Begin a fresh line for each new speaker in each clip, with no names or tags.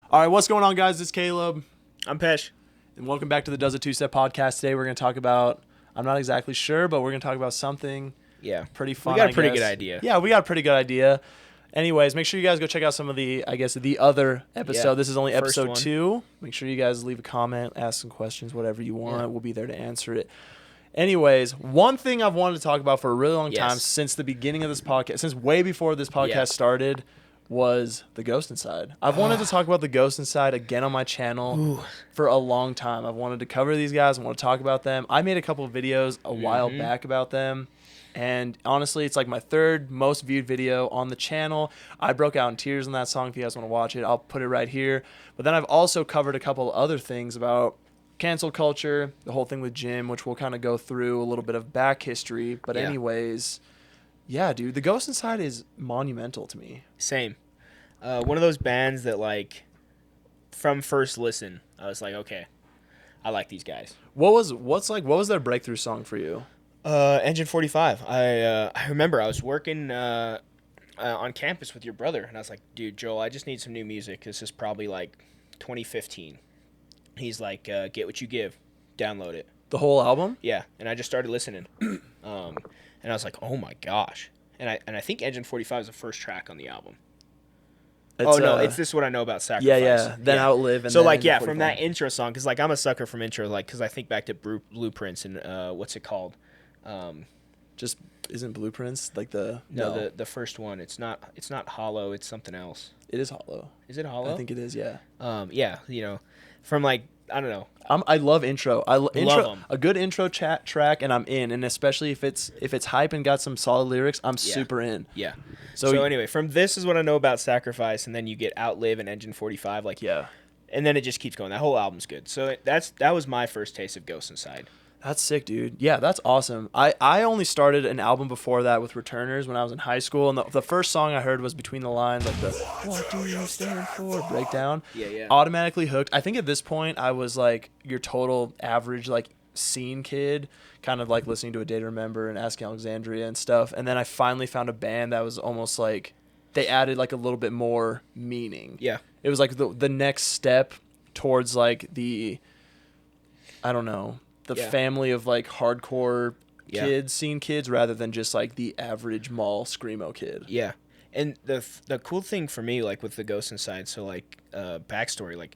All right, what's going on, guys? It's Caleb.
I'm Pesh.
And welcome back to the Does It Two-Step podcast. Today we're going to talk about, I'm not exactly sure, but we're going to talk about something pretty fun,
We got a pretty good idea.
Yeah, we got a pretty good idea. Anyways, make sure you guys go check out some of the other episode.
Yeah,
This is only
first
episode
one.
2. Make sure you guys leave a comment, ask some questions, whatever you want. We'll be there to answer it. Anyways, one thing I've wanted to talk about for a really long time since the beginning of this podcast, since way before this podcast started, was the Ghost Inside. I've wanted to talk about the Ghost Inside again on my channel for a long time. I've wanted to cover these guys. I want to talk about them. I made a couple of videos a while back about them. And honestly, it's like my third most viewed video on the channel. I broke out in tears on that song. If you guys want to watch it, I'll put it right here. But then I've also covered a couple other things about cancel culture, the whole thing with Jim, which we'll kind of go through a little bit of back history. But anyways, yeah, dude, the Ghost Inside is monumental to me.
Same. One of those bands that, like, from first listen, I was like, okay, I like these guys.
What was their breakthrough song for you?
Engine 45. I remember I was working on campus with your brother, and I was like, dude, Joel, I just need some new music. This is probably like 2015. He's like, get what you give, download it.
The whole album?
Yeah, and I just started listening, and I was like, oh my gosh. And I think Engine 45 is the first track on the album. It's This Is What I Know About Sacrifice.
Yeah. Then Outlive. And
so,
then
like,
Engine 45.
from that intro song, because, like, I'm a sucker from intro, like, because I think back to Blueprints and what's it called?
Just isn't Blueprints like the
the first one. It's not Hollow. It's something else.
It is Hollow.
Is it Hollow?
I think it is. Yeah.
From, like, I don't know.
I love intro.
Love 'em.
A good intro track, and I'm in. And especially if it's hype and got some solid lyrics, I'm super in.
Yeah.
So
anyway, from This Is What I Know About Sacrifice, and then you get Outlive and Engine 45, like, and then it just keeps going. That whole album's good. So that was my first taste of Ghost Inside.
That's sick, dude. Yeah, that's awesome. I only started an album before that with Returners when I was in high school, and the first song I heard was Between the Lines, like the "What do you stand for?" breakdown.
Yeah.
Automatically hooked. I think at this point I was like your total average like scene kid, kind of like listening to A Day to Remember and Asking Alexandria and stuff. And then I finally found a band that was almost like they added like a little bit more meaning.
Yeah.
It was like the next step towards like the, I don't know, the family of like hardcore kids, scene kids, rather than just like the average mall screamo kid.
Yeah. And the cool thing for me, like, with the Ghost Inside, so, like, backstory, like,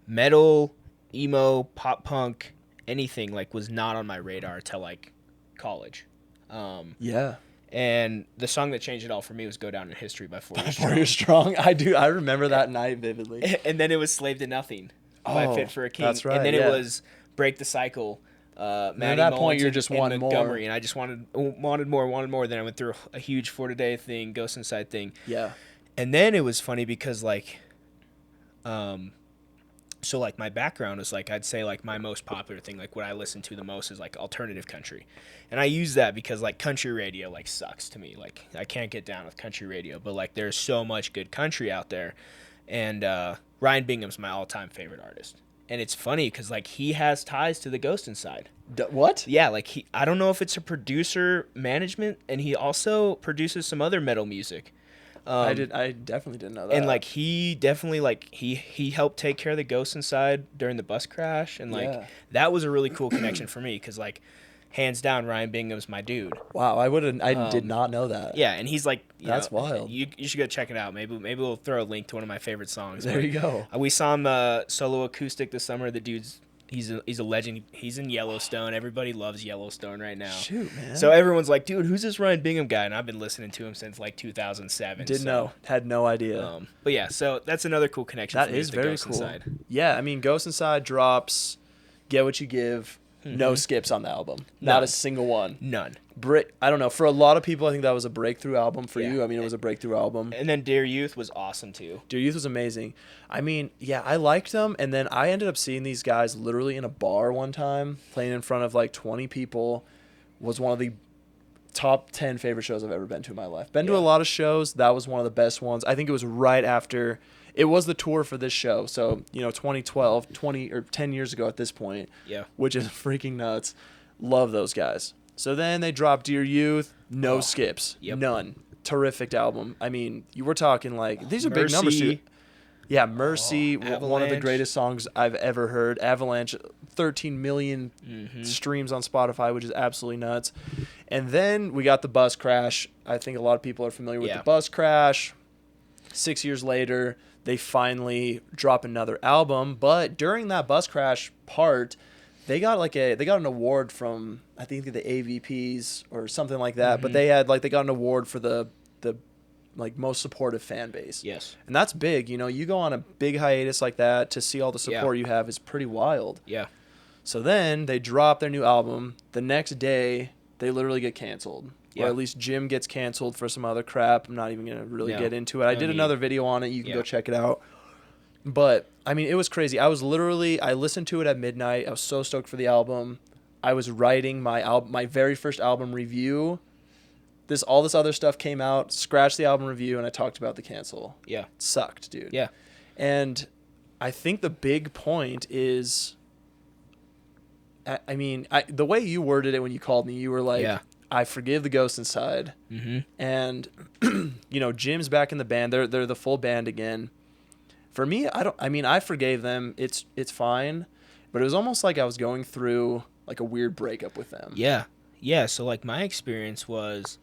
metal, emo, pop punk, anything, like, was not on my radar till, like, college. And the song that changed it all for me was Go Down in History by Four Year
Strong. I remember that night vividly.
And then it was Slave to Nothing by Fit for a King.
That's right.
And then it was Break the Cycle.
At that point, you're just wanting more.
And I just wanted more. Then I went through a huge For Today thing, Ghost Inside thing.
Yeah.
And then it was funny because, like, so, like, my background is, like, I'd say, like, my most popular thing, like, what I listen to the most is, like, alternative country. And I use that because, like, country radio, like, sucks to me. Like, I can't get down with country radio. But, like, there's so much good country out there. And Ryan Bingham's my all-time favorite artist. And it's funny because, like, he has ties to the Ghost Inside.
What?
Yeah, like, I don't know if it's a producer management, and he also produces some other metal music.
I definitely didn't know that.
And, like, he definitely, like, he helped take care of the Ghost Inside during the bus crash. And, like, that was a really cool connection for me because, like, hands down, Ryan Bingham's my dude.
Wow, I did not know that.
Yeah, and he's like,
that's wild.
You should go check it out. Maybe we'll throw a link to one of my favorite songs.
There you go.
We saw him solo acoustic this summer. The dude's he's a legend. He's in Yellowstone. Everybody loves Yellowstone right now.
Shoot, man.
So everyone's like, dude, who's this Ryan Bingham guy? And I've been listening to him since like 2007.
Didn't know. Had no idea.
But yeah, so that's another cool connection.
That
for me
is
with the
very
Ghost
cool.
Inside.
Yeah, I mean, Ghost Inside drops Get What You Give. No skips on the album. Not a single one.
None.
I don't know. For a lot of people, I think that was a breakthrough album. For you, I mean, it was a breakthrough album.
And then Dear Youth was awesome, too.
Dear Youth was amazing. I mean, yeah, I liked them. And then I ended up seeing these guys literally in a bar one time, playing in front of like 20 people. Was one of the top 10 favorite shows I've ever been to in my life. Been to a lot of shows. That was one of the best ones. I think it was right after... It was the tour for this show. So, 2012, 20 or 10 years ago at this point.
Yeah.
Which is freaking nuts. Love those guys. So then they dropped Dear Youth. No skips.
Yep.
None. Terrific album. I mean, you were talking like, these are big numbers too. Yeah, Mercy, one of the
Avalanche.
greatest songs I've ever heard. Avalanche, 13 million streams on Spotify, which is absolutely nuts. And then we got the bus crash. I think a lot of people are familiar with the bus crash. 6 years later, they finally drop another album. But during that bus crash part, they got an award from, I think, the AVPs or something like that. But they got an award for the most supportive fan base.
Yes.
And that's big. You go on a big hiatus like that to see all the support you have is pretty wild.
Yeah.
So then they drop their new album. The next day, they literally get canceled. Yeah. Or at least Jim gets canceled for some other crap. I'm not even going to really get into it. I did another video on it. You can go check it out. But, I mean, it was crazy. I listened to it at midnight. I was so stoked for the album. I was writing my very first album review. All this other stuff came out, scratched the album review, and I talked about the cancel.
Yeah.
It sucked, dude.
Yeah.
And I think the big point is, the way you worded it when you called me, you were like, I forgive the ghost inside. Mm-hmm. And, Jim's back in the band. They're the full band again. For me, I forgave them. It's fine. But it was almost like I was going through like a weird breakup with them.
Yeah. Yeah. So like my experience was,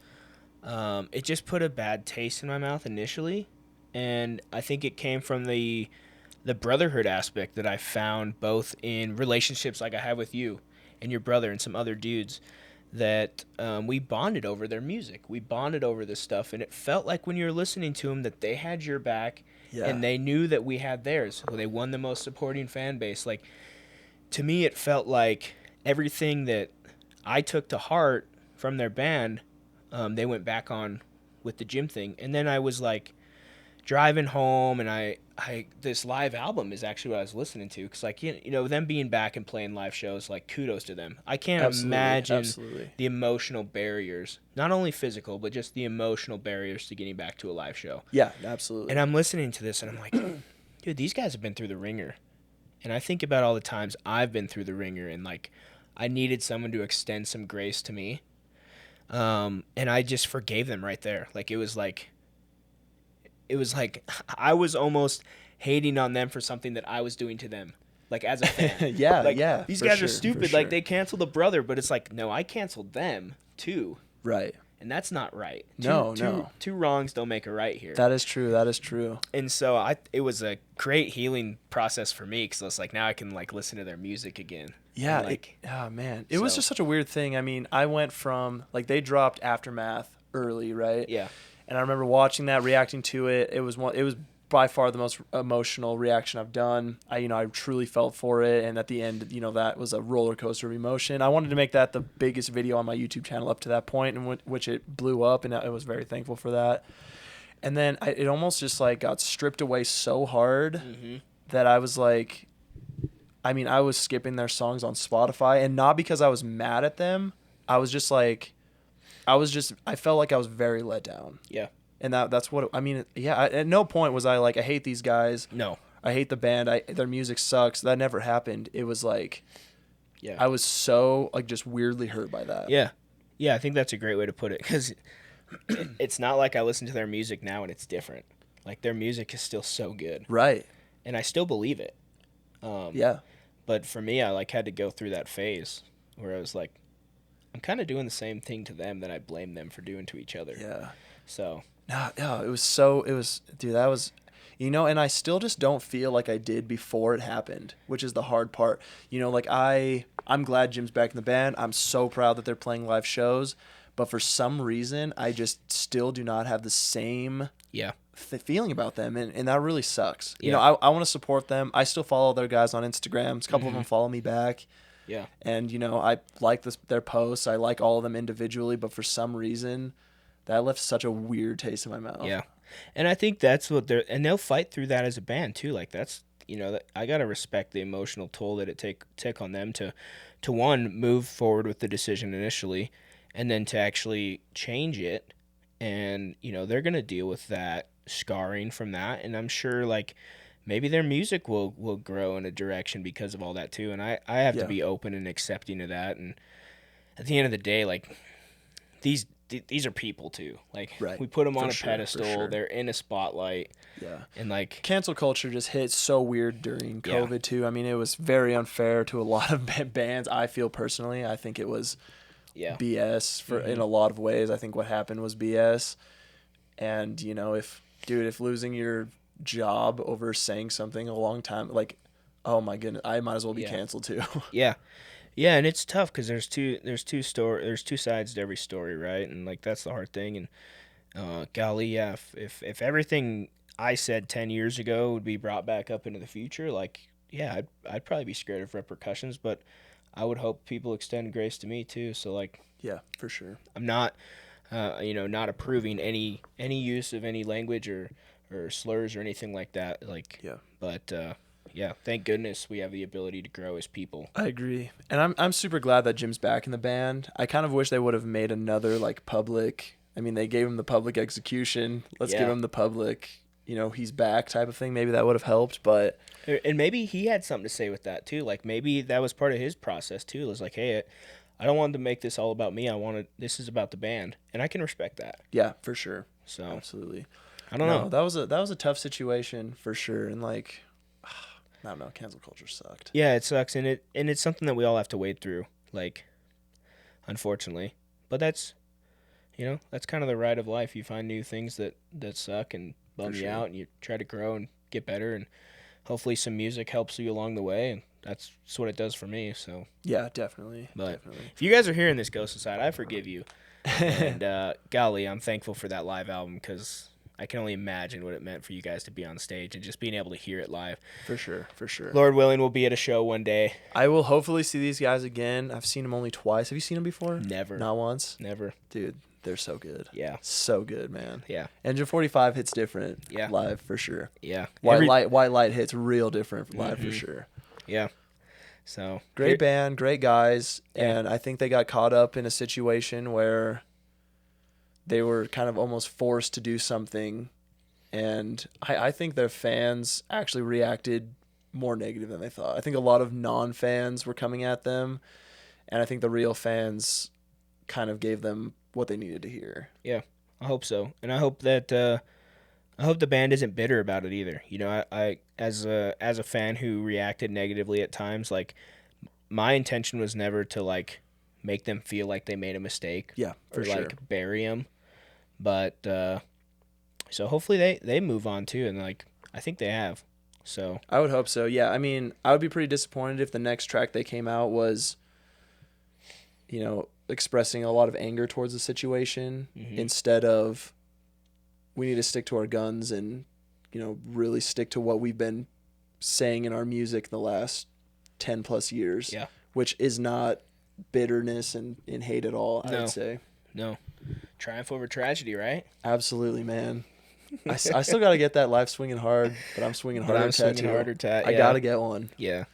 it just put a bad taste in my mouth initially. And I think it came from the brotherhood aspect that I found both in relationships like I have with you and your brother and some other dudes, that we bonded over their music. We bonded over this stuff. And it felt like when you were listening to them that they had your back and they knew that we had theirs. They won the most supporting fan base. Like, to me, it felt like everything that I took to heart from their band, they went back on with the Jim thing. And then I was like driving home, and this live album is actually what I was listening to, because like them being back and playing live shows, like kudos to them. I can't imagine the emotional barriers, not only physical but just the emotional barriers to getting back to a live show.
Yeah, absolutely.
And I'm listening to this and I'm like, dude, these guys have been through the ringer. And I think about all the times I've been through the ringer, and like I needed someone to extend some grace to me, and I just forgave them right there. Like it was like I was almost hating on them for something that I was doing to them, like as a fan.
Yeah.
These guys are stupid. Like they canceled a brother, but it's like, no, I canceled them too.
Right.
And that's not right. Two wrongs don't make a right here.
That is true.
And so it was a great healing process for me, because I was like, now I can like listen to their music again.
Yeah. It was just such a weird thing. I mean, I went from like, they dropped Aftermath early, right? Yeah. And I remember watching that, reacting to it. It was by far the most emotional reaction I've done. I truly felt for it, and at the end, that was a roller coaster of emotion. I wanted to make that the biggest video on my YouTube channel up to that point, in which it blew up, and I was very thankful for that. And then it almost just like got stripped away so hard that I was like, I was skipping their songs on Spotify, and not because I was mad at them. I felt like I was very let down. Yeah. And that's what, at no point was I like, I hate these guys. No. I hate the band. Their music sucks. That never happened. It was like, I was so like just weirdly hurt by that.
Yeah. Yeah, I think that's a great way to put it, because it's not like I listen to their music now and it's different. Like their music is still so good. Right. And I still believe it. Yeah. But for me, I like had to go through that phase where I was like, I'm kind of doing the same thing to them that I blame them for doing to each other. Yeah. So.
No, dude, that was, and I still just don't feel like I did before it happened, which is the hard part. Like I'm glad Jim's back in the band. I'm so proud that they're playing live shows, but for some reason, I just still do not have the same feeling about them, and that really sucks. Yeah. I want to support them. I still follow their guys on Instagram. A couple of them follow me back. Yeah. And, I like their posts. I like all of them individually, but for some reason, that left such a weird taste in my mouth.
Yeah. And I think that's what they'll fight through that as a band too. Like that's, I got to respect the emotional toll that it took on them to one, move forward with the decision initially, and then to actually change it. And, they're going to deal with that scarring from that. And I'm sure like maybe their music will grow in a direction because of all that too. And I have to be open and accepting of that. And at the end of the day, like these these are people too. Like
Right.
we put them on
For
a
sure,
pedestal.
for sure.
They're in a spotlight.
Yeah.
And like
cancel culture just hit so weird during COVID too. I mean, it was very unfair to a lot of bands. I feel personally, I think it was BS in a lot of ways. I think what happened was BS. And you know, if losing your job over saying something a long time, like, oh my goodness, I might as well be canceled too.
Yeah, and it's tough because there's two sides to every story, right? And like that's the hard thing. And golly, yeah, if everything I said 10 years ago would be brought back up into the future, like I'd probably be scared of repercussions, but I would hope people extend grace to me too. So like
yeah, for sure.
I'm not not approving any use of any language or slurs or anything like that. Like but thank goodness we have the ability to grow as people.
I agree. And I'm super glad that Jim's back in the band. I kind of wish they would have made another like public, I mean, they gave him the public execution. Let's give him the public, he's back type of thing. Maybe that would have helped, but
and maybe he had something to say with that too. Like maybe that was part of his process too. It was like, hey, I don't want to make this all about me. This is about the band, and I can respect that.
Yeah, for sure.
So
absolutely.
I don't know.
That was a tough situation for sure, and like, I don't know, cancel culture sucked.
Yeah, it sucks, and it's something that we all have to wade through. Like, unfortunately, but that's kind of the ride of life. You find new things that suck and bum you out, and you try to grow and get better, and hopefully some music helps you along the way, and that's what it does for me. So
yeah, definitely.
But if you guys are hearing this, Ghost Inside, I forgive you, and golly, I'm thankful for that live album because I can only imagine what it meant for you guys to be on stage and just being able to hear it live.
For sure.
Lord willing, we'll be at a show one day.
I will hopefully see these guys again. I've seen them only twice. Have you seen them before?
Never.
Not once?
Never.
Dude, they're so good.
Yeah.
So good, man.
Yeah.
Engine 45 hits different live for sure.
Yeah.
White Light hits real different live for sure.
Yeah. So
great band, great guys, and I think they got caught up in a situation where they were kind of almost forced to do something, and I think their fans actually reacted more negative than they thought. I think a lot of non-fans were coming at them, and I think the real fans kind of gave them what they needed to hear.
Yeah, I hope so, and I hope that I hope the band isn't bitter about it either. I as a fan who reacted negatively at times, like my intention was never to like make them feel like they made a mistake.
Yeah, for sure.
Like bury them, but so hopefully they move on too, and like I think they have. So
I would hope so. Yeah, I mean, I would be pretty disappointed if the next track they came out was, expressing a lot of anger towards the situation instead of we need to stick to our guns and, really stick to what we've been saying in our music the last 10 plus years.
Yeah.
Which is not bitterness and hate at all, I would say.
No. Triumph over tragedy, right?
Absolutely, man. I still got to get that Life Swinging Hard, but I'm swinging harder tattoo. I got to get one.
Yeah.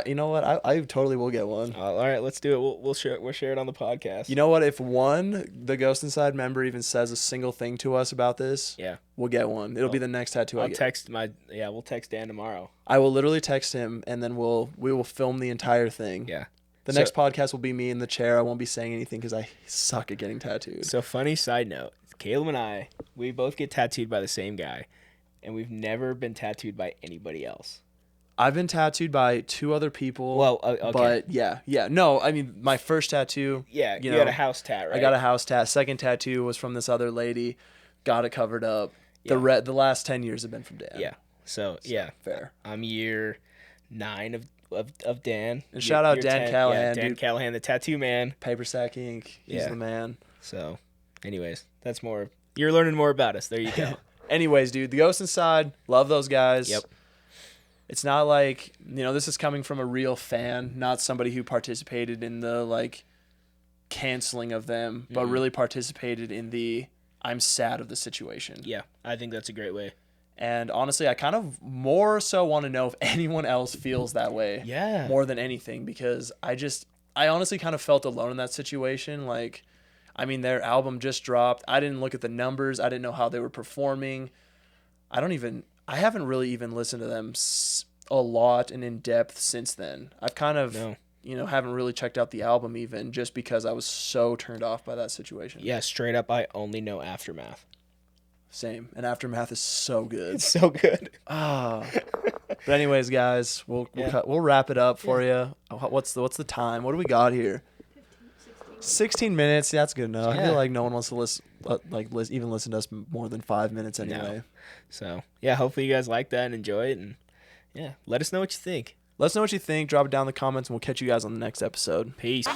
You know what? I totally will get one.
All right, let's do it. We'll share it on the podcast.
You know what? If the Ghost Inside member even says a single thing to us about this, we'll get one. It'll be the next tattoo I get.
We'll text Dan tomorrow.
I will literally text him, and then we will film the entire thing.
Yeah.
The next podcast will be me in the chair. I won't be saying anything because I suck at getting tattooed.
So funny side note, Caleb and we both get tattooed by the same guy, and we've never been tattooed by anybody else.
I've been tattooed by 2 other people.
Well, okay.
But yeah. No, I mean, my first tattoo.
Yeah, you had a house tat, right?
I got a house tat. Second tattoo was from this other lady. Got it covered up.
Yeah.
The last 10 years have been from Dan.
Yeah. So yeah.
Fair.
I'm year 9 of Dan.
And shout out Dan Callahan.
Yeah, Dan Callahan, the tattoo man.
Paper Sack Ink. He's the man.
So, anyways, that's more. You're learning more about us. There you go.
Anyways, dude, the Ghost Inside. Love those guys.
Yep.
It's not like, this is coming from a real fan, not somebody who participated in the, canceling of them, but really participated in the I'm sad of the situation.
Yeah, I think that's a great way.
And honestly, I kind of more so want to know if anyone else feels that way.
Yeah.
More than anything, because I honestly kind of felt alone in that situation. Their album just dropped. I didn't look at the numbers. I didn't know how they were performing. I haven't really even listened to them a lot and in depth since then. I've kind of, haven't really checked out the album even just because I was so turned off by that situation.
Yeah, straight up, I only know Aftermath.
Same. And Aftermath is so good.
It's so good.
But anyways, guys, we'll wrap it up for you. What's the time? What do we got here? 16 minutes. Yeah, that's good enough. I feel like no one wants to even listen to us more than 5 minutes anyway.
No. So, yeah, hopefully you guys like that and enjoy it. And, yeah, let us know what you think.
Let us know what you think. Drop it down in the comments, and we'll catch you guys on the next episode.
Peace.